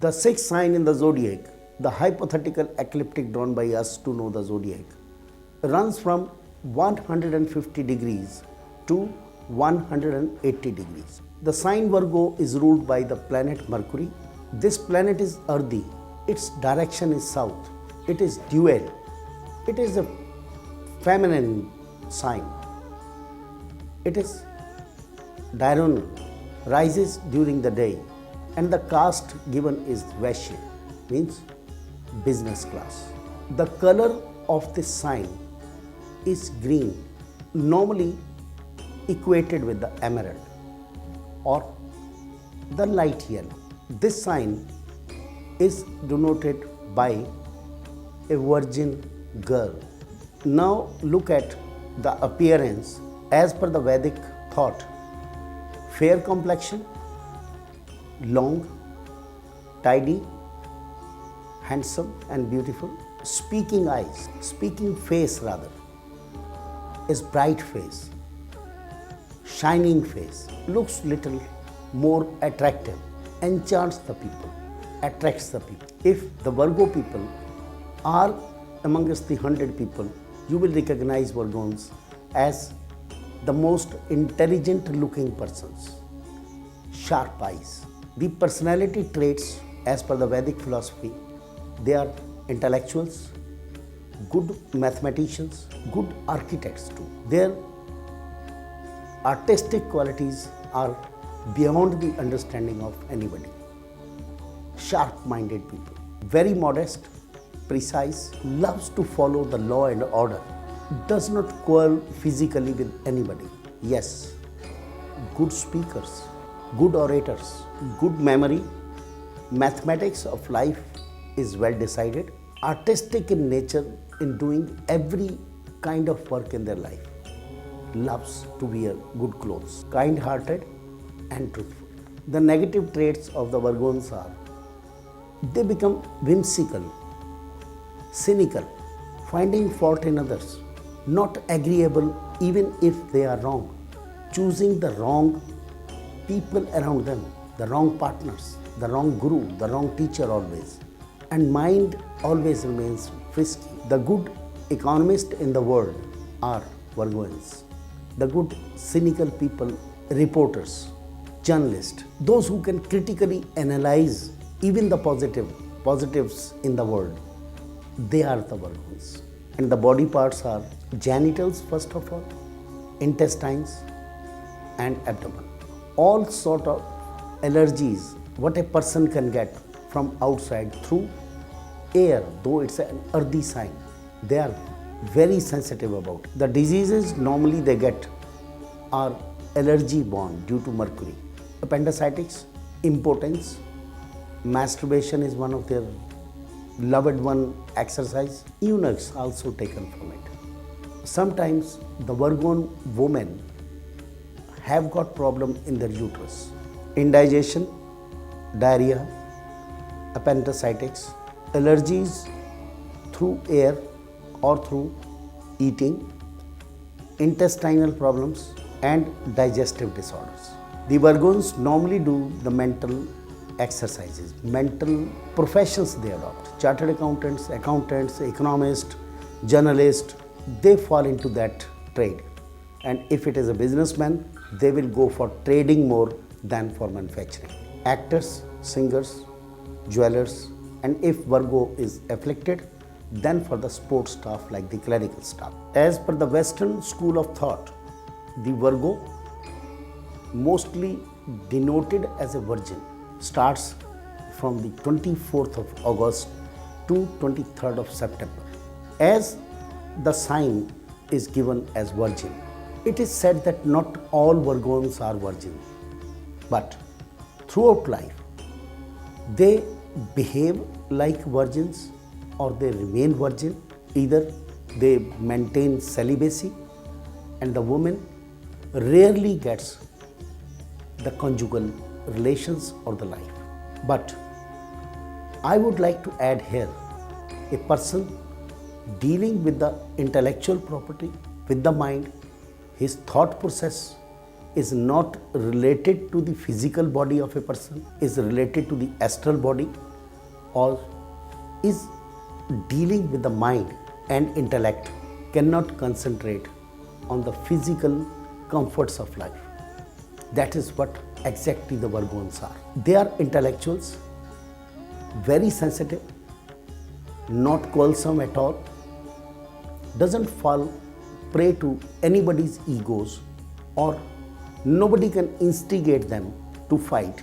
The sixth sign in the zodiac, the hypothetical ecliptic drawn by us to know the zodiac, runs from 150 degrees to 180 degrees. The sign Virgo is ruled by the planet Mercury. This planet is earthy. Its direction is south. It is dual. It is a feminine sign. It is diurnal, rises during the day, and the caste given is Vaishya, means business class. The color of this sign is green, normally equated with the emerald or the light yellow. This sign is denoted by a virgin girl. Now look at the appearance as per the Vedic thought. Fair complexion, long, tidy, handsome and beautiful. Speaking eyes, speaking face rather, is bright face, shining face, looks little more attractive, enchants the people, attracts the people. If the Virgo people are amongst the 100 people, you will recognize Virgons as the most intelligent looking persons, sharp eyes. The personality traits as per the Vedic philosophy, they are intellectuals, good mathematicians, good architects too. Their artistic qualities are beyond the understanding of anybody. Sharp-minded people, very modest, precise, loves to follow the law and order, does not quarrel physically with anybody. Yes, good speakers, good orators, good memory, mathematics of life is well decided, artistic in nature in doing every kind of work in their life, loves to wear good clothes, kind-hearted and truthful. The negative traits of the Virgons are, they become whimsical, cynical, finding fault in others, not agreeable even if they are wrong, choosing the wrong people around them, the wrong partners, the wrong guru, the wrong teacher always, and mind always remains frisky. The good economists in the world are Virgons. The good cynical people, reporters, journalists, those who can critically analyze even the positives in the world, they are the Virgons. And the body parts are genitals first of all, intestines and abdomen. All sort of allergies what a person can get from outside through air, though it's an earthy sign, they are very sensitive about. The diseases normally they get are allergy borne due to mercury. Appendicitis, impotence, masturbation is one of their loved one exercise. Eunuchs also taken from it. Sometimes the Virgon women have got problem in their uterus. Indigestion, diarrhea, appendicitis, allergies through air or through eating, intestinal problems and digestive disorders. The Virgons normally do the mental exercises, mental professions they adopt. Chartered accountants, economists, journalists, they fall into that trade. And if it is a businessman, they will go for trading more than for manufacturing. Actors, singers, jewelers, and if Virgo is afflicted, then for the sports staff like the clerical staff. As per the Western school of thought, the Virgo, mostly denoted as a virgin, starts from the 24th of August to 23rd of September. As the sign is given as virgin, it is said that not all Virgons are virgin, but throughout life, they behave like virgins or they remain virgin. Either they maintain celibacy and the woman rarely gets the conjugal relations or the life. But I would like to add here, a person dealing with the intellectual property, with the mind, his thought process is not related to the physical body of a person, is related to the astral body, or is dealing with the mind and intellect cannot concentrate on the physical comforts of life. That is what exactly the Virgons are. They are intellectuals, very sensitive, not quarrelsome at all, doesn't fall prey to anybody's egos, or nobody can instigate them to fight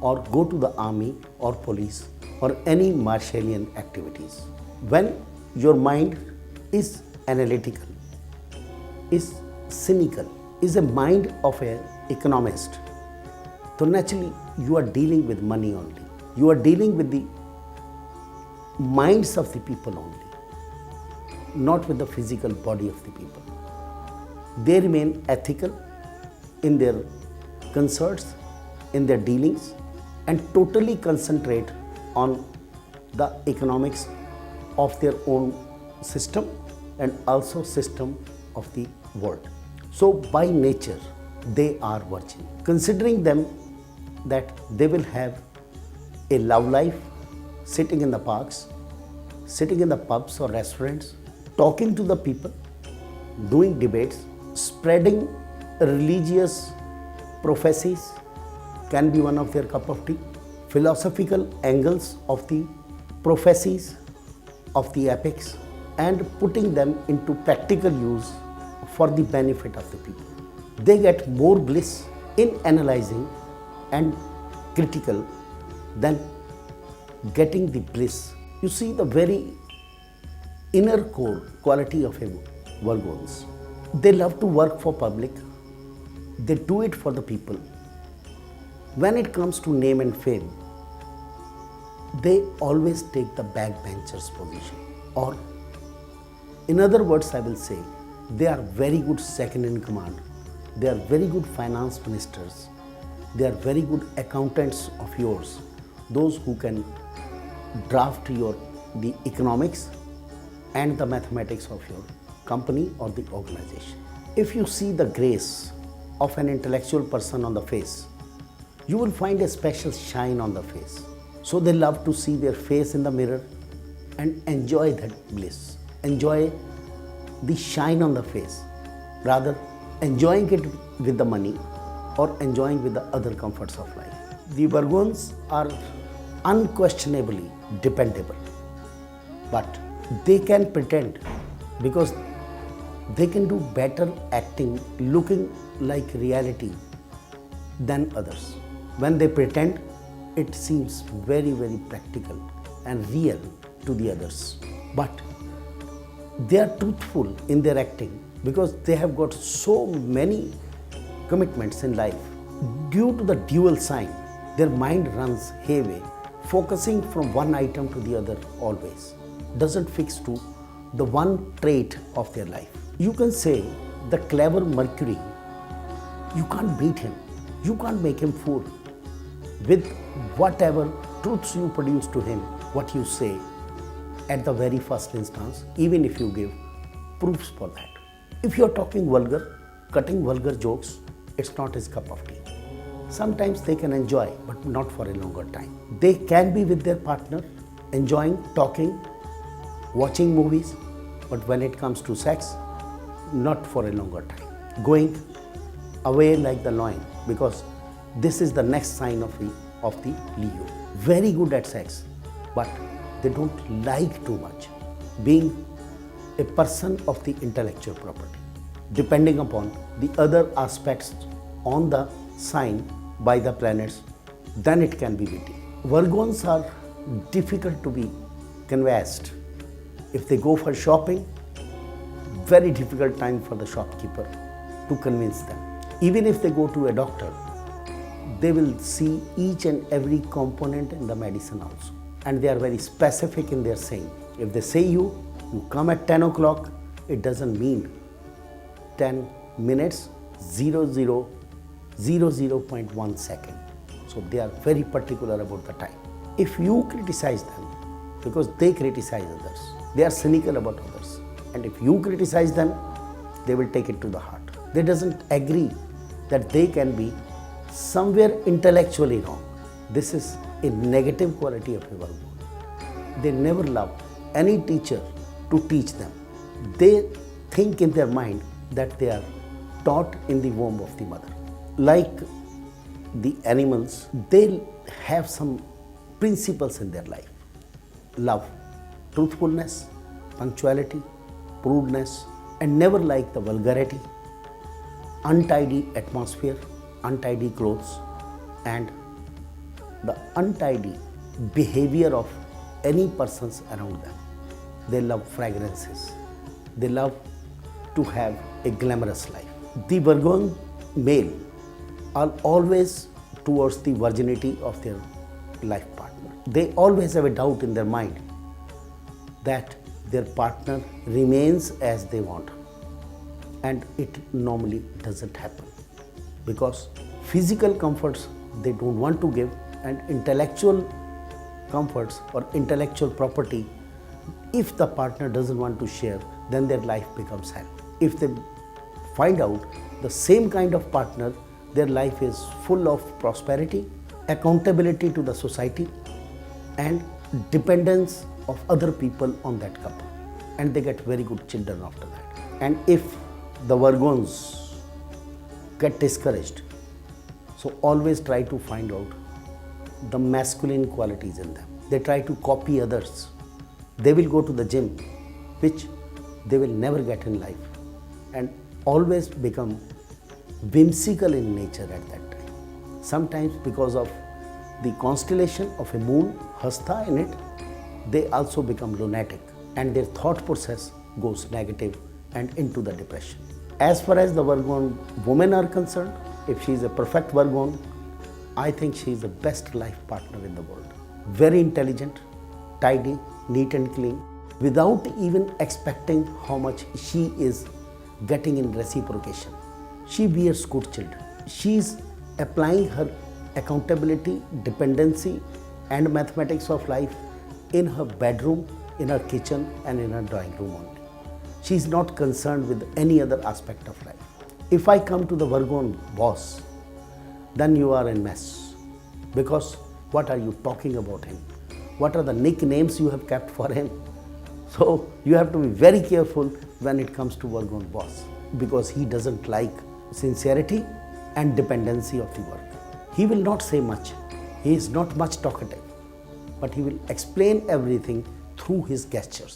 or go to the army or police or any Marshallian activities. When your mind is analytical, is cynical, is a mind of an economist, so naturally you are dealing with money only. You are dealing with the minds of the people only, not with the physical body of the people. They remain ethical in their concerts, in their dealings, and totally concentrate on the economics of their own system and also system of the world. So by nature they are virgin. Considering them that they will have a love life, sitting in the parks, sitting in the pubs or restaurants, talking to the people, doing debates, spreading religious prophecies can be one of their cup of tea. Philosophical angles of the prophecies of the epics and putting them into practical use for the benefit of the people. They get more bliss in analyzing and critical than getting the bliss. You see the very inner core quality of a Virgons. They love to work for public. They do it for the people. When it comes to name and fame, they always take the backbenchers position. Or in other words, I will say, they are very good second in command. They are very good finance ministers. They are very good accountants of yours. Those who can draft the economics and the mathematics of your company or the organization. If you see the grace of an intellectual person on the face, you will find a special shine on the face. So they love to see their face in the mirror and enjoy that bliss, enjoy the shine on the face, rather enjoying it with the money or enjoying with the other comforts of life. The Virgons are unquestionably dependable, but they can pretend because they can do better acting looking like reality than others. When they pretend, it seems very, very practical and real to the others. But they are truthful in their acting because they have got so many commitments in life. Due to the dual sign, their mind runs hayway, focusing from one item to the other always. Doesn't fix to the one trait of their life. You can say the clever Mercury, you can't beat him. You can't make him fool. With whatever truths you produce to him, what you say at the very first instance, even if you give proofs for that. If you're talking vulgar, cutting vulgar jokes, it's not his cup of tea. Sometimes they can enjoy, but not for a longer time. They can be with their partner, enjoying, talking, watching movies, but when it comes to sex, not for a longer time. Going away like the lion, because this is the next sign of the Leo. Very good at sex, but they don't like too much. Being a person of the intellectual property, depending upon the other aspects on the sign by the planets, then it can be witty. Virgons are difficult to be convinced. If they go for shopping, very difficult time for the shopkeeper to convince them. Even if they go to a doctor, they will see each and every component in the medicine also. And they are very specific in their saying. If they say you come at 10 o'clock, it doesn't mean 10 minutes, 0.1 second. So they are very particular about the time. If you criticize them, because they criticize others, they are cynical about others. And if you criticize them, they will take it to the heart. They doesn't agree that they can be somewhere intellectually wrong. This is a negative quality of a Virgo. They never love any teacher to teach them. They think in their mind that they are taught in the womb of the mother. Like the animals, they have some principles in their life. Love, truthfulness, punctuality, prudeness, and never like the vulgarity, untidy atmosphere, untidy clothes, and the untidy behavior of any persons around them. They love fragrances. They love to have a glamorous life. The Virgo male are always towards the virginity of their life partner. They always have a doubt in their mind that their partner remains as they want, and it normally doesn't happen because physical comforts they don't want to give, and intellectual comforts or intellectual property, if the partner doesn't want to share, then their life becomes hell. If they find out the same kind of partner, their life is full of prosperity, accountability to the society, and dependence of other people on that couple, and they get very good children after that. And if the Virgons get discouraged, so always try to find out the masculine qualities in them. They try to copy others. They will go to the gym, which they will never get in life, and always become whimsical in nature at that time. Sometimes because of the constellation of a moon, Hasta, in it, they also become lunatic, and their thought process goes negative and into the depression. As far as the Virgo women are concerned, if she is a perfect Virgo, I think she is the best life partner in the world. Very intelligent, tidy, neat and clean, without even expecting how much she is getting in reciprocation. She bears good children. She is applying her accountability, dependency, and mathematics of life in her bedroom, in her kitchen, and in her drawing room only. She is not concerned with any other aspect of life. If I come to the Virgo boss, then you are in mess, because what are you talking about him? What are the nicknames you have kept for him? So you have to be very careful when it comes to Virgo boss, because he doesn't like sincerity and dependency of the work. He will not say much. He is not much talkative, but he will explain everything through his gestures.